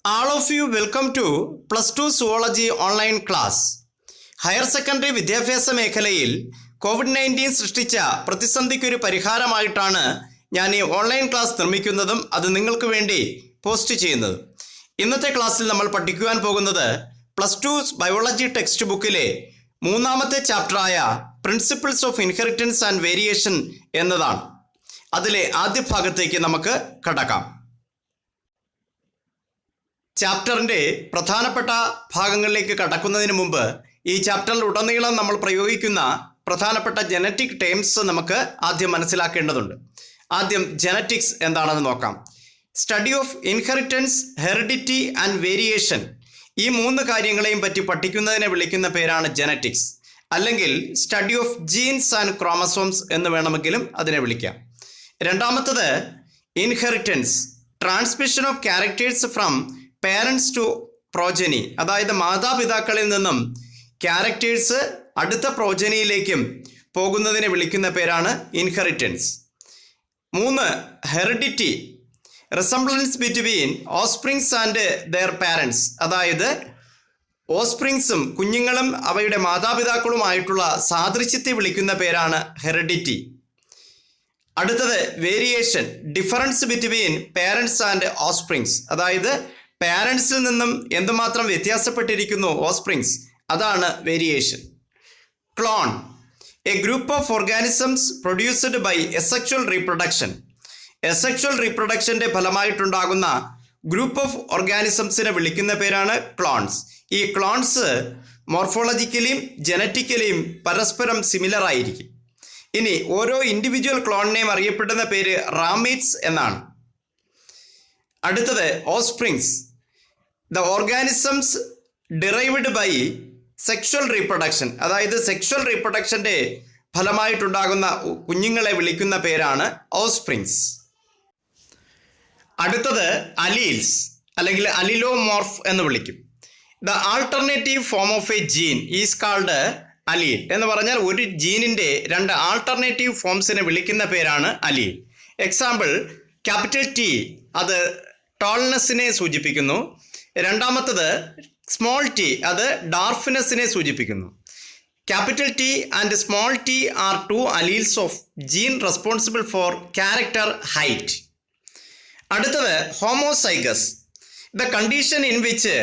All of you welcome to Plus 2 Zoology online class. Higher secondary വിദ്യാഭ്യാസ മേഖലയിൽ COVID-19 സൃഷ്ടിച്ച പ്രതിസന്ധിക്കൊരു പരിഹാരമായിട്ടാണ് ഞാൻ ഈ ഓൺലൈൻ ക്ലാസ് നിർമ്മിക്കുന്നതും അത് നിങ്ങൾക്ക് വേണ്ടി പോസ്റ്റ് ചെയ്യുന്നതും. ഇന്നത്തെ ക്ലാസ്സിൽ നമ്മൾ പഠിക്കുവാൻ പോകുന്നത് പ്ലസ് 2 ബയോളജി ടെക്സ്റ്റ് ബുക്കിലെ മൂന്നാമത്തെ ചാപ്റ്ററായ principles of inheritance and variation എന്നതാണ്. അതിലെ ആദ്യ ഭാഗത്തേക്ക് നമുക്ക് കടക്കാം. ചാപ്റ്ററിൻ്റെ പ്രധാനപ്പെട്ട ഭാഗങ്ങളിലേക്ക് കടക്കുന്നതിന് മുമ്പ് ഈ ചാപ്റ്ററിൽ ഉടനീളം നമ്മൾ പ്രയോഗിക്കുന്ന പ്രധാനപ്പെട്ട ജനറ്റിക് ടേംസ് നമുക്ക് ആദ്യം മനസ്സിലാക്കേണ്ടതുണ്ട്. ആദ്യം ജനറ്റിക്സ് എന്താണെന്ന് നോക്കാം. Study of inheritance, heredity and variation, ഈ മൂന്ന് കാര്യങ്ങളെയും പറ്റി പഠിക്കുന്നതിനെ വിളിക്കുന്ന പേരാണ് ജനറ്റിക്സ്, അല്ലെങ്കിൽ study of genes and chromosomes എന്ന് വേണമെങ്കിലും അതിനെ വിളിക്കാം. രണ്ടാമത്തത് inheritance, transmission of characters from parents to progeny, അതായത് മാതാപിതാക്കളിൽ നിന്നും ക്യാരക്ടേഴ്സ് അടുത്ത പ്രോജനിയിലേക്കും പോകുന്നതിനെ വിളിക്കുന്ന പേരാണ് inheritance. 3. Heredity, resemblance between offsprings and their parents, അതായത് ഓസ്പ്രിങ്സും കുഞ്ഞുങ്ങളും അവയുടെ മാതാപിതാക്കളുമായിട്ടുള്ള സാദൃശ്യത്തെ വിളിക്കുന്ന പേരാണ് ഹെറിഡിറ്റി. അടുത്തത് variation, difference between parents and offsprings, അതായത് പാരൻസിൽ നിന്നും എന്തുമാത്രം വ്യത്യാസപ്പെട്ടിരിക്കുന്നു ഓസ്പ്രിങ്സ്, അതാണ് variation. Clone, a group of organisms produced by asexual reproduction, asexual റീപ്രൊഡക്ഷൻ്റെ ഫലമായിട്ടുണ്ടാകുന്ന ഗ്രൂപ്പ് ഓഫ് ഓർഗാനിസംസിനെ വിളിക്കുന്ന പേരാണ് ക്ലോൺസ്. ഈ ക്ലോൺസ് മോർഫോളജിക്കലിയും ജനറ്റിക്കലിയും പരസ്പരം സിമിലർ ആയിരിക്കും. ഇനി ഓരോ ഇൻഡിവിജ്വൽ ക്ലോണിനെയും അറിയപ്പെടുന്ന പേര് റാമീറ്റ്സ് എന്നാണ്. അടുത്തത് offsprings, the organisms derived by sexual reproduction, അതായത് സെക്ഷൽ റീപ്രൊഡക്ഷൻ്റെ ഫലമായിട്ടുണ്ടാകുന്ന കുഞ്ഞുങ്ങളെ വിളിക്കുന്ന പേരാണ് ഓസ്പ്രിങ്സ്. അടുത്തത് അലീൽസ്, അല്ലെങ്കിൽ അലിലോമോർഫ് എന്ന് വിളിക്കും. The alternative form of a gene is called allele എന്ന് പറഞ്ഞാൽ ഒരു ജീനിൻ്റെ രണ്ട് ആൾട്ടർനേറ്റീവ് ഫോംസിനെ വിളിക്കുന്ന പേരാണ് അലീൽ. എക്സാമ്പിൾ, ക്യാപിറ്റൽ ടി, അത് ടോൾനെസ്സിനെ സൂചിപ്പിക്കുന്നു. രണ്ടാമത്തത് സ്മോൾ ടി, അത് ഡാർഫ്നെസ്സിനെ സൂചിപ്പിക്കുന്നു. Capital T and small T are 2 alleles of gene responsible for character height. അടുത്തത് homozygous, the condition in which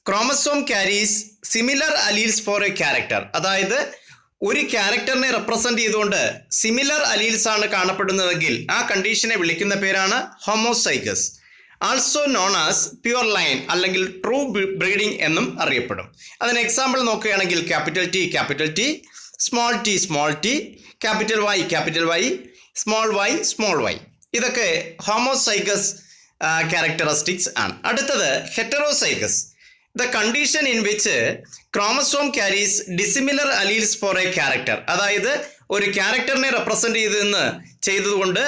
chromosome carries similar alleles for a character, അതായത് ഒരു ക്യാരക്ടറിനെ റെപ്രസെൻ്റ് ചെയ്തുകൊണ്ട് സിമിലർ അലീൽസ് ആണ് കാണപ്പെടുന്നതെങ്കിൽ ആ കണ്ടീഷനെ വിളിക്കുന്ന പേരാണ് homozygous. Also known as pure line, അല്ലെങ്കിൽ ട്രൂ ബ്രീഡിംഗ് എന്നും അറിയപ്പെടും. അതിന് എക്സാമ്പിൾ നോക്കുകയാണെങ്കിൽ capital T, small T, capital Y, small Y, ഇതൊക്കെ ഹോമോസൈഗസ് ക്യാരക്ടറിസ്റ്റിക്സ് ആണ്. അടുത്തത് heterozygous, the condition in which chromosome carries dissimilar alleles for a character, അതായത് ഒരു ക്യാരക്ടറിനെ റെപ്രസെൻ്റ് ചെയ്തതുകൊണ്ട്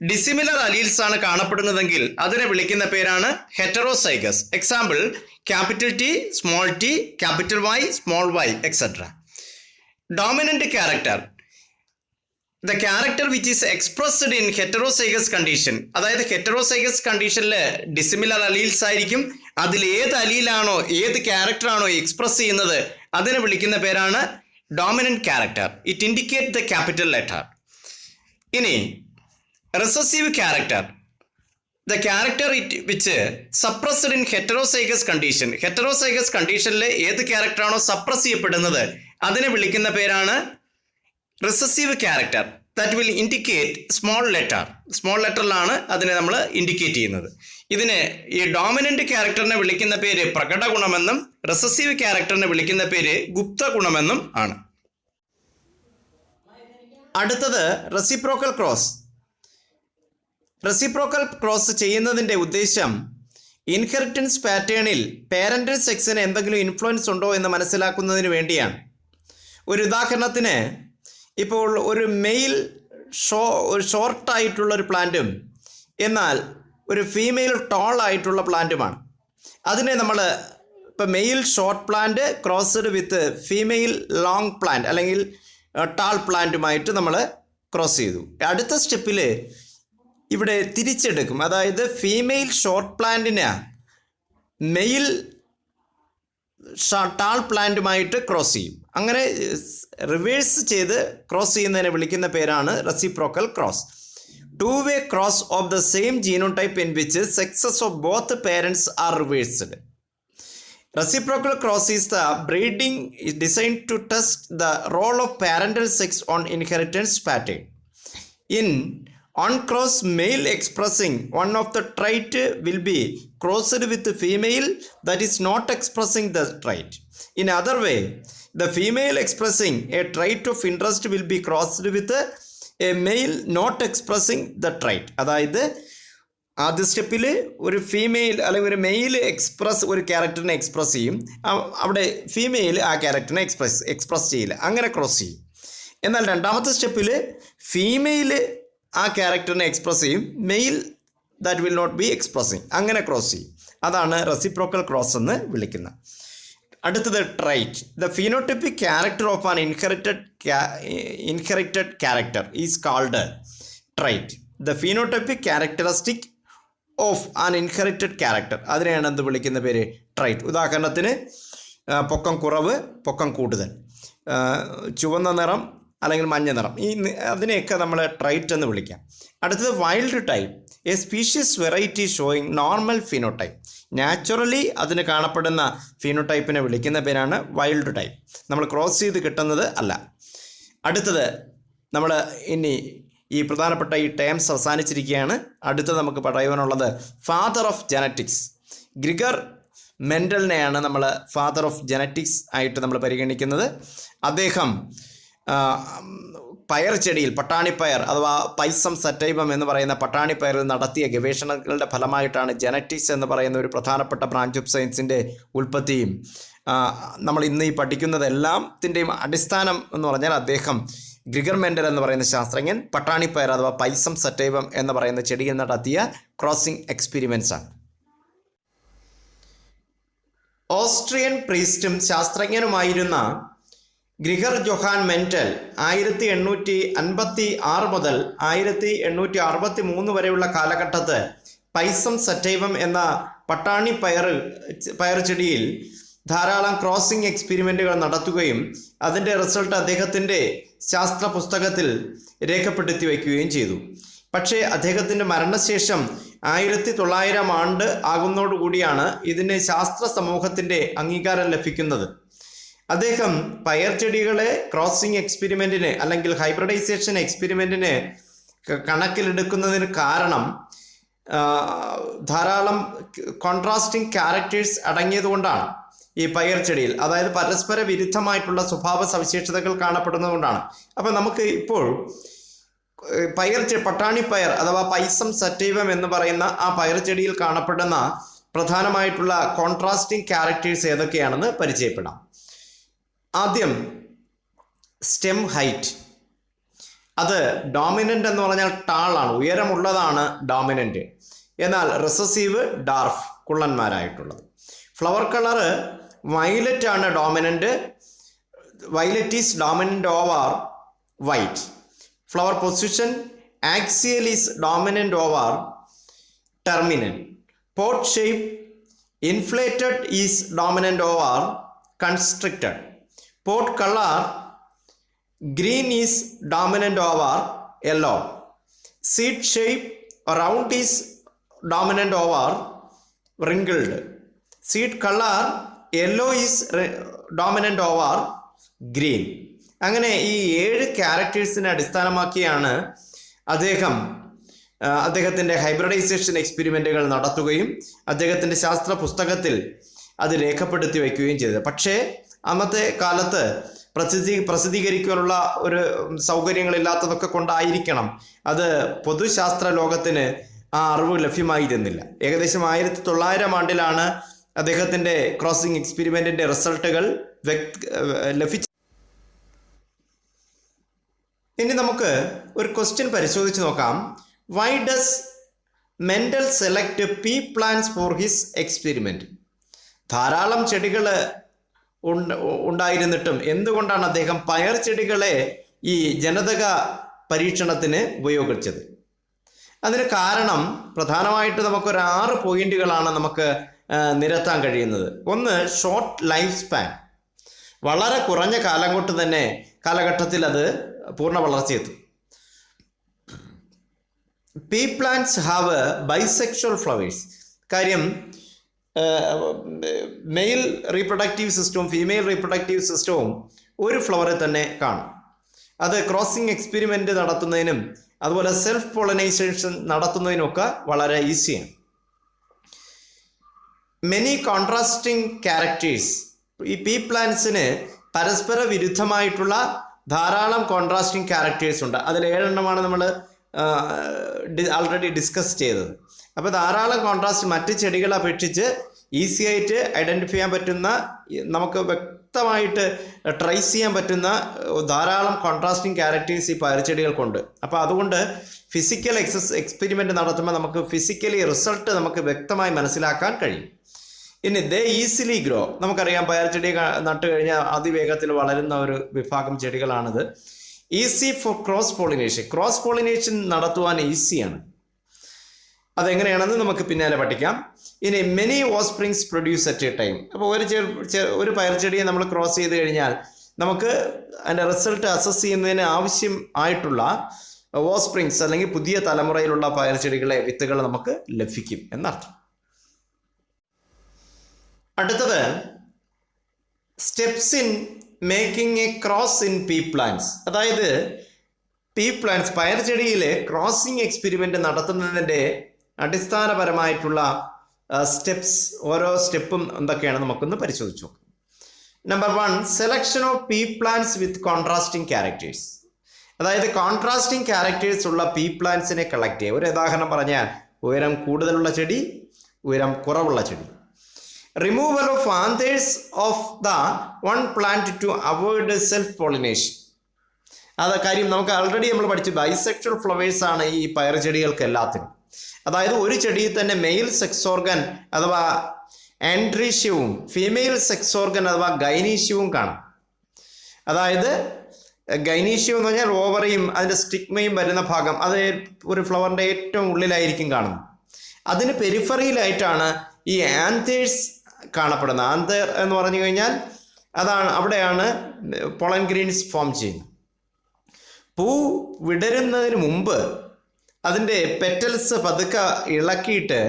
ഡിസിമിലർ അലീൽസ് ആണ് കാണപ്പെടുന്നതെങ്കിൽ അതിനെ വിളിക്കുന്ന പേരാണ് heterozygous. Example, capital T, small T, capital Y, small Y, etcetera. Dominant character, the character which is expressed in heterozygous condition, അതായത് heterozygous കണ്ടീഷനിൽ ഡിസിമിലർ അലീൽസ് ആയിരിക്കും. അതിൽ ഏത് അലീലാണോ, ഏത് ക്യാരക്ടറാണോ എക്സ്പ്രസ് ചെയ്യുന്നത് അതിനെ വിളിക്കുന്ന പേരാണ് dominant character. It indicate the capital letter. ഇനി recessive character, the character which suppressed in heterozygous condition, heterozygous കണ്ടീഷനിൽ ഏത് ക്യാരക്ടറാണോ സപ്രസ് ചെയ്യപ്പെടുന്നത് അതിനെ വിളിക്കുന്ന പേരാണ് recessive character. That will indicate small ലെറ്ററിലാണ് അതിനെ നമ്മൾ ഇൻഡിക്കേറ്റ് ചെയ്യുന്നത്. ഇതിന് ഈ ഡോമിനന്റ് ക്യാരക്ടറിനെ വിളിക്കുന്ന പേര് പ്രകട ഗുണമെന്നും റിസസീവ് ക്യാരക്ടറിനെ വിളിക്കുന്ന പേര് ഗുപ്ത ഗുണമെന്നും ആണ്. അടുത്തത് റെസിപ്രോക്കൽ ക്രോസ്. റെസിപ്രോക്കൽ ക്രോസ് ചെയ്യുന്നതിൻ്റെ ഉദ്ദേശം ഇൻഹെറിറ്റൻസ് പാറ്റേണിൽ പേരൻ്റൽ സെക്സിന് എന്തെങ്കിലും ഇൻഫ്ലുവൻസ് ഉണ്ടോ എന്ന് മനസ്സിലാക്കുന്നതിന് വേണ്ടിയാണ്. ഒരു ഉദാഹരണത്തിന്, ഇപ്പോൾ ഒരു മെയിൽ ഒരു ഷോർട്ടായിട്ടുള്ളൊരു പ്ലാന്റും എന്നാൽ ഒരു ഫീമെയിൽ ടോൾ ആയിട്ടുള്ള പ്ലാന്റുമാണ്. അതിനെ നമ്മൾ ഇപ്പോൾ male short plant crossed with female long plant അല്ലെങ്കിൽ ടാൾ പ്ലാന്റുമായിട്ട് നമ്മൾ ക്രോസ് ചെയ്തു. അടുത്ത സ്റ്റെപ്പിൽ ഇവിടെ തിരിച്ചെടുക്കും. അതായത് ഫീമെയിൽ ഷോർട്ട് പ്ലാന്റിന് മെയിൽ ടാൾ പ്ലാന്റുമായിട്ട് ക്രോസ് ചെയ്യും. അങ്ങനെ റിവേഴ്സ് ചെയ്ത് ക്രോസ് ചെയ്യുന്നതിനെ വിളിക്കുന്ന പേരാണ് reciprocal cross. Two-way cross of the same genotype in which sexes of both parents are reversed. Reciprocal cross is the breeding designed to test the role of parental sex on inheritance pattern. In uncrossed male expressing one of the trait will be crossed with the female that is not expressing the trait. In other way, the female expressing a trait of interest will be crossed with a male not expressing the trait. അതായത് ആദ്യ സ്റ്റെപ്പിൽ ഒരു female അല്ലെങ്കിൽ ഒരു mail ഒരു ക്യാരക്ടറിനെ express ചെയ്യും, അവിടെ ഫീമെയിൽ ആ ക്യാരക്ടറിനെ എക്സ്പ്രസ് ചെയ്യില്ല, അങ്ങനെ ക്രോസ് ചെയ്യും. എന്നാൽ രണ്ടാമത്തെ സ്റ്റെപ്പിൽ ഫീമെയിൽ ആ ക്യാരക്ടറിനെ എക്സ്പ്രസ് ചെയ്യും, male that will not be expressing, അങ്ങനെ ക്രോസ് ചെയ്യും. അതാണ് റെസിപ്രോക്കൽ ക്രോസ് എന്ന് വിളിക്കുന്നത്. അടുത്തത് trait. The phenotypic character of an inherited character is called trait. The phenotypic characteristic of an inherited character, അതിനെയാണ് എന്ത് വിളിക്കുന്ന പേര്? ട്രൈറ്റ്. ഉദാഹരണത്തിന് പൊക്കം കുറവ്, പൊക്കം കൂടുതൽ, ചുവന്ന നിറം അല്ലെങ്കിൽ മഞ്ഞ നിറം, അതിനെയൊക്കെ നമ്മൾ ട്രൈറ്റ് എന്ന് വിളിക്കാം. അടുത്തത് wild type. A species variety showing normal phenotype. Naturally അതിന് കാണപ്പെടുന്ന ഫിനോടൈപ്പിനെ വിളിക്കുന്ന പേരാണ് വൈൽഡ് ടൈപ്പ്, നമ്മൾ ക്രോസ് ചെയ്ത് കിട്ടുന്നത് അല്ല. അടുത്തത് നമ്മൾ ഇനി ഈ പ്രധാനപ്പെട്ട ഈ ടേംസ് അവസാനിച്ചിരിക്കുകയാണ്. അടുത്തത് നമുക്ക് പറയുവാനുള്ളത് ഫാദർ ഓഫ് ജനറ്റിക്സ്. ഗ്രിഗർ മെൻഡലിനെയാണ് നമ്മൾ ഫാദർ ഓഫ് ജനറ്റിക്സ് ആയിട്ട് നമ്മൾ പരിഗണിക്കുന്നത്. അദ്ദേഹം പയർ ചെടിയിൽ, പട്ടാണിപ്പയർ അഥവാ പൈസം സറ്റൈബം എന്ന് പറയുന്ന പട്ടാണിപ്പയറിൽ നടത്തിയ ഗവേഷണങ്ങളുടെ ഫലമായിട്ടാണ് ജനറ്റിക്സ് എന്ന് പറയുന്ന ഒരു പ്രധാനപ്പെട്ട ബ്രാഞ്ച് ഓഫ് സയൻസിൻ്റെ ഉൽപ്പത്തിയും നമ്മൾ ഇന്ന് ഈ പഠിക്കുന്നത് എല്ലാത്തിൻ്റെയും അടിസ്ഥാനം എന്ന് പറഞ്ഞാൽ അദ്ദേഹം ഗ്രിഗർ മെൻഡൽ എന്ന് പറയുന്ന ശാസ്ത്രജ്ഞൻ പട്ടാണിപ്പയർ അഥവാ പൈസം സറ്റൈബം എന്ന് പറയുന്ന ചെടിയിൽ നടത്തിയ ക്രോസിംഗ് എക്സ്പെരിമെൻറ്റ്സ് ആണ്. ഓസ്ട്രിയൻ പ്രീസ്റ്റും ശാസ്ത്രജ്ഞനുമായിരുന്ന ഗ്രിഗർ ജൊഹാൻ മെൻഡൽ 1856 മുതൽ 1863 വരെയുള്ള കാലഘട്ടത്ത് പൈസം സറ്റൈവം എന്ന പട്ടാണി പയർ ചെടിയിൽ ധാരാളം ക്രോസിംഗ് എക്സ്പെരിമെൻറ്റുകൾ നടത്തുകയും അതിൻ്റെ റിസൾട്ട് അദ്ദേഹത്തിൻ്റെ ശാസ്ത്ര പുസ്തകത്തിൽ രേഖപ്പെടുത്തി വയ്ക്കുകയും ചെയ്തു. പക്ഷേ അദ്ദേഹത്തിൻ്റെ മരണശേഷം 1900 ആണ്ട് ആകുന്നതോടുകൂടിയാണ് ഇതിന് ശാസ്ത്ര സമൂഹത്തിൻ്റെ അംഗീകാരം ലഭിക്കുന്നത്. അദ്ദേഹം പയർ ചെടികളെ ക്രോസിംഗ് എക്സ്പെരിമെൻറ്റിന് അല്ലെങ്കിൽ ഹൈബ്രിഡൈസേഷൻ എക്സ്പെരിമെൻറ്റിന് കണക്കിലെടുക്കുന്നതിന് കാരണം ധാരാളം കോൺട്രാസ്റ്റിംഗ് ക്യാരക്ടേഴ്സ് അടങ്ങിയതുകൊണ്ടാണ്. ഈ പയർ ചെടിയിൽ, അതായത് പരസ്പര വിരുദ്ധമായിട്ടുള്ള സ്വഭാവ സവിശേഷതകൾ കാണപ്പെടുന്നതുകൊണ്ടാണ്. അപ്പം നമുക്ക് ഇപ്പോൾ പട്ടാണിപ്പയർ അഥവാ പൈസം സറ്റൈവം എന്ന് പറയുന്ന ആ പയർ ചെടിയിൽ കാണപ്പെടുന്ന പ്രധാനമായിട്ടുള്ള കോൺട്രാസ്റ്റിംഗ് ക്യാരക്ടേഴ്സ് ഏതൊക്കെയാണെന്ന് പരിചയപ്പെടാം. ആദ്യം സ്റ്റെം ഹൈറ്റ്. അത് ഡോമിനൻ്റ് എന്ന് പറഞ്ഞാൽ ടാളാണ്, ഉയരമുള്ളതാണ് ഡോമിനൻ്റ്. എന്നാൽ റിസസീവ് ഡാർഫ്, കുള്ളന്മാരായിട്ടുള്ളത്. ഫ്ലവർ കളറ് വയലറ്റ് ആണ് dominant. Violet is dominant over white. Flower position axial is dominant over terminal. Pot shape inflated is dominant over constricted. Pot color green is dominant over yellow. Seed shape round is dominant over wrinkled. Seed color yellow is dominant over green. അങ്ങനെ ഈ 7 ക്യാരക്ടേഴ്സിനെ അടിസ്ഥാനമാക്കിയാണ് അദ്ദേഹത്തിൻ്റെ hybridisation എക്സ്പെരിമെൻറ്റുകൾ നടത്തുകയും അദ്ദേഹത്തിൻ്റെ ശാസ്ത്ര പുസ്തകത്തിൽ അത് രേഖപ്പെടുത്തി വയ്ക്കുകയും ചെയ്തത്. പക്ഷേ അന്നത്തെ കാലത്ത് പ്രസിദ്ധീകരിക്കാനുള്ള ഒരു സൗകര്യങ്ങളില്ലാത്തതൊക്കെ കൊണ്ടായിരിക്കണം അത് പൊതുശാസ്ത്ര ലോകത്തിന് ആ അറിവ് ലഭ്യമായിരുന്നില്ല. ഏകദേശം 1900 ആണ്ടിലാണ് അദ്ദേഹത്തിൻ്റെ ക്രോസിംഗ് എക്സ്പെരിമെൻറ്റിൻ്റെ റിസൾട്ടുകൾ ലഭിച്ചു. ഇനി നമുക്ക് ഒരു ക്വസ്റ്റ്യൻ പരിശോധിച്ച് നോക്കാം. Why does Mendel select P plants for his experiment? ധാരാളം ചെടികൾ ഉണ്ടായിരുന്നിട്ടും എന്തുകൊണ്ടാണ് അദ്ദേഹം പയർ ചെടികളെ ഈ ജനിതക പരീക്ഷണത്തിന് ഉപയോഗിച്ചത്? അതിന് കാരണം പ്രധാനമായിട്ട് നമുക്കൊരു 6 പോയിന്റുകളാണ് നമുക്ക് നിരത്താൻ കഴിയുന്നത്. ഒന്ന്, ഷോർട്ട് ലൈഫ് സ്പാൻ, വളരെ കുറഞ്ഞ കാലഘട്ടത്തിൽ അത് പൂർണ്ണ വളർച്ചയെത്തും. Pea plants have bisexual flowers. കാര്യം മെയിൽ റീപ്രൊഡക്റ്റീവ് സിസ്റ്റവും ഫീമെയിൽ റീപ്രൊഡക്റ്റീവ് സിസ്റ്റവും ഒരു ഫ്ലവറിൽ തന്നെ കാണും. അത് ക്രോസിംഗ് എക്സ്പെരിമെൻ്റ് നടത്തുന്നതിനും അതുപോലെ സെൽഫ് പോളിനൈസേഷൻ നടത്തുന്നതിനൊക്കെ വളരെ ഈസിയാണ്. Many contrasting characters. ഈ പീ പ്ലാന്റ്സിന് പരസ്പര വിരുദ്ധമായിട്ടുള്ള ധാരാളം കോൺട്രാസ്റ്റിംഗ് ക്യാരക്ടേഴ്സ് ഉണ്ട്. അതിൽ 7 എണ്ണമാണ് നമ്മൾ ആൾറെഡി ഡിസ്കസ് ചെയ്തത്. അപ്പോൾ ധാരാളം കോൺട്രാസ്റ്റ് മറ്റ് ചെടികളെ അപേക്ഷിച്ച് ഈസി ആയിട്ട് ഐഡൻറ്റിഫൈ ചെയ്യാൻ പറ്റുന്ന, നമുക്ക് വ്യക്തമായിട്ട് ട്രേസ് ചെയ്യാൻ പറ്റുന്ന ധാരാളം കോൺട്രാസ്റ്റിംഗ് ക്യാരക്ടേഴ്സ് ഈ പയർച്ചെടികൾക്കുണ്ട്. അപ്പോൾ അതുകൊണ്ട് ഫിസിക്കൽ എക്സ്പെരിമെൻ്റ് നടത്തുമ്പോൾ നമുക്ക് ഫിസിക്കലി റിസൾട്ട് നമുക്ക് വ്യക്തമായി മനസ്സിലാക്കാൻ കഴിയും. ഇനി ദേ ഈസിലി ഗ്രോ. നമുക്കറിയാം പയർച്ചെടി നട്ട് കഴിഞ്ഞാൽ അതിവേഗത്തിൽ വളരുന്ന ഒരു വിഭാഗം ചെടികളാണിത്. Easy for cross pollination. Cross pollination നടത്തുവാൻ ഈസിയാണ്. അതെങ്ങനെയാണെന്ന് നമുക്ക് പിന്നാലെ പഠിക്കാം. ഇനി many offsprings produce at a time. അപ്പോൾ ഒരു പയർച്ചെടിയെ നമ്മൾ ക്രോസ് ചെയ്ത് കഴിഞ്ഞാൽ നമുക്ക് അതിൻ്റെ റിസൾട്ട് അസസ് ചെയ്യുന്നതിന് ആവശ്യം ആയിട്ടുള്ള ഓസ്പ്രിങ്സ് അല്ലെങ്കിൽ പുതിയ തലമുറയിലുള്ള പയർച്ചെടികളെ വിത്തുകൾ നമുക്ക് ലഭിക്കും എന്നർത്ഥം. അടുത്തത് steps in making a cross in pea plants. അതായത് പീ പ്ലാന്റ്സ് പയർചെടിയിൽ ക്രോസിംഗ് എക്സ്പെരിമെൻ്റ് നടത്തുന്നതിൻ്റെ അടിസ്ഥാനപരമായിട്ടുള്ള സ്റ്റെപ്സ്, ഓരോ സ്റ്റെപ്പും എന്തൊക്കെയാണ് നമുക്കൊന്ന് പരിശോധിച്ചു നോക്കാം. Number 1, selection of pea plants with contrasting characters. അതായത് കോൺട്രാസ്റ്റിംഗ് ക്യാരക്ടേഴ്സ് ഉള്ള പീ പ്ലാന്റ്സിനെ കളക്ട് ചെയ്യുക. ഒരു ഉദാഹരണം പറഞ്ഞാൽ ഉയരം കൂടുതലുള്ള ചെടി, ഉയരം കുറവുള്ള ചെടി. Removal of anthers of the one plant to avoid self pollination. അത് കാര്യം നമുക്ക് ആൾറെഡി നമ്മൾ പഠിച്ചു, ബൈസെക്ഷൽ ഫ്ലവേഴ്സ് ആണ് ഈ പയർ ചെടികൾക്ക് എല്ലാത്തിനും. അതായത് ഒരു ചെടിയിൽ തന്നെ മെയിൽ സെക്സ് ഓർഗൻ അഥവാ ആൻഡ്രീഷ്യവും ഫീമെയിൽ സെക്സ് ഓർഗൻ അഥവാ ഗൈനീഷ്യവും കാണാം. അതായത് ഗൈനീഷ്യം എന്ന് പറഞ്ഞാൽ ഓവറിയും അതിൻ്റെ സ്റ്റിഗ്മയും വരുന്ന ഭാഗം, അത് ഒരു ഫ്ലവറിൻ്റെ ഏറ്റവും ഉള്ളിലായിരിക്കും കാണുന്നത്. അതിന് പെരിഫറിയിലായിട്ടാണ് ഈ ആന്തേഴ്സ് കാണപ്പെടുന്നത്. ആന്തർ എന്ന് പറഞ്ഞു കഴിഞ്ഞാൽ അവിടെയാണ് പോളൻ ഗ്രെയിൻസ് ഫോം ചെയ്യുന്നത്. പൂ വിടരുന്നതിന് മുമ്പ് അതിൻ്റെ പെറ്റൽസ് പതുക്കെ ഇളക്കിയിട്ട്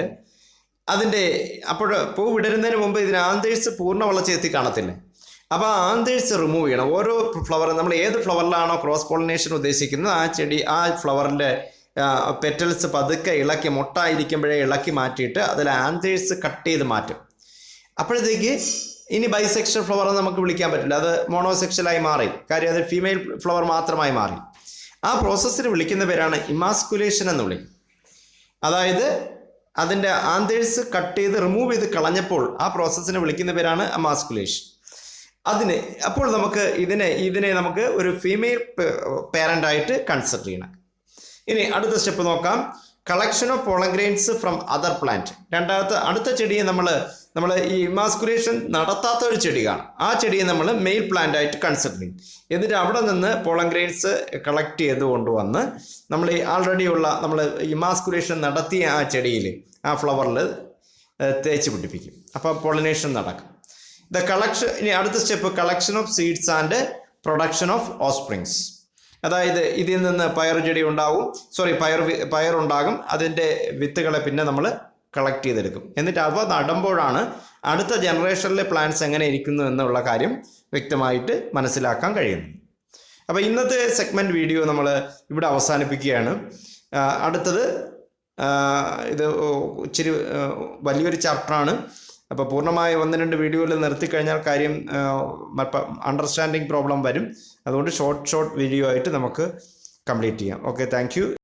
അപ്പോൾ പൂ വിടരുന്നതിന് മുമ്പ് ഇതിന് ആന്തേഴ്സ് പൂർണ്ണ വളർച്ച എത്തി കാണത്തില്ല. അപ്പോൾ ആന്തേഴ്സ് റിമൂവ് ചെയ്യണം. ഓരോ ഫ്ലവർ, നമ്മൾ ഏത് ഫ്ലവറിലാണോ ക്രോസ് പോളിനേഷൻ ഉദ്ദേശിക്കുന്നത് ആ ഫ്ലവറിൻ്റെ പെറ്റൽസ് പതുക്കെ ഇളക്കി, മുട്ടായിരിക്കുമ്പോഴേ ഇളക്കി മാറ്റിയിട്ട് അതിൽ ആന്തേഴ്സ് കട്ട് ചെയ്ത് മാറ്റും. അപ്പോഴത്തേക്ക് ഇനി ബൈസെക്ഷൽ ഫ്ലവർ നമുക്ക് വിളിക്കാൻ പറ്റില്ല, അത് മോണോസെക്ഷലായി മാറി. കാര്യം അത് ഫീമെയിൽ ഫ്ലവർ മാത്രമായി മാറി. ആ പ്രോസസ്സിന് വിളിക്കുന്ന പേരാണ് ഇമാസ്കുലേഷൻ എന്ന് വിളിക്കും. അതായത് അതിൻ്റെ ആന്തേഴ്സ് കട്ട് ചെയ്ത് റിമൂവ് ചെയ്ത് കളഞ്ഞപ്പോൾ ആ പ്രോസസ്സിനെ വിളിക്കുന്ന പേരാണ് ഇമാസ്കുലേഷൻ. അപ്പോൾ നമുക്ക് ഇതിനെ നമുക്ക് ഒരു ഫീമെയിൽ പേരൻ്റായിട്ട് കൺസിഡർ ചെയ്യണം. ഇനി അടുത്ത സ്റ്റെപ്പ് നോക്കാം. Collection of pollen grains from other plant. അടുത്ത ചെടിയെ നമ്മൾ ഈ ഇമാസ്കുലേഷൻ നടത്താത്ത ഒരു ചെടി കാണും. ആ ചെടിയെ നമ്മൾ മെയിൽ പ്ലാന്റ് ആയിട്ട് കൺസിഡർ ചെയ്യും. എന്നിട്ട് അവിടെ നിന്ന് പോളൻ ഗ്രെയിൻസ് കളക്ട് ചെയ്ത് കൊണ്ടുവന്ന് നമ്മൾ ആൾറെഡി ഉള്ള നമ്മൾ ഇമാസ്കുലേഷൻ നടത്തിയ ആ ചെടിയിൽ, ആ ഫ്ലവറിൽ തേച്ച് പിടിപ്പിക്കും. അപ്പോൾ പോളിനേഷൻ നടക്കും. ഇനി അടുത്ത step collection of seeds and production of offsprings. അതായത് ഇതിൽ നിന്ന് പയറുണ്ടാകും. അതിൻ്റെ വിത്തുകളെ പിന്നെ നമ്മൾ കളക്ട് ചെയ്തെടുക്കും. എന്നിട്ട് അവ നടുമ്പോഴാണ് അടുത്ത ജനറേഷനിലെ പ്ലാന്റ്സ് എങ്ങനെ ഇരിക്കുന്നു എന്നുള്ള കാര്യം വ്യക്തമായിട്ട് മനസ്സിലാക്കാൻ കഴിയുന്നു. അപ്പോൾ ഇന്നത്തെ സെഗ്മെൻറ്റ് വീഡിയോ നമ്മൾ ഇവിടെ അവസാനിപ്പിക്കുകയാണ്. അടുത്തത് ഇത് ഇച്ചിരി വലിയൊരു ചാപ്റ്ററാണ്. അപ്പോൾ പൂർണ്ണമായി 1-2 വീഡിയോയിൽ നിർത്തിക്കഴിഞ്ഞാൽ കാര്യം അണ്ടർസ്റ്റാൻഡിങ് പ്രോബ്ലം വരും. അതുകൊണ്ട് ഷോർട്ട് വീഡിയോ ആയിട്ട് നമുക്ക് കംപ്ലീറ്റ് ചെയ്യാം. Okay, thank you.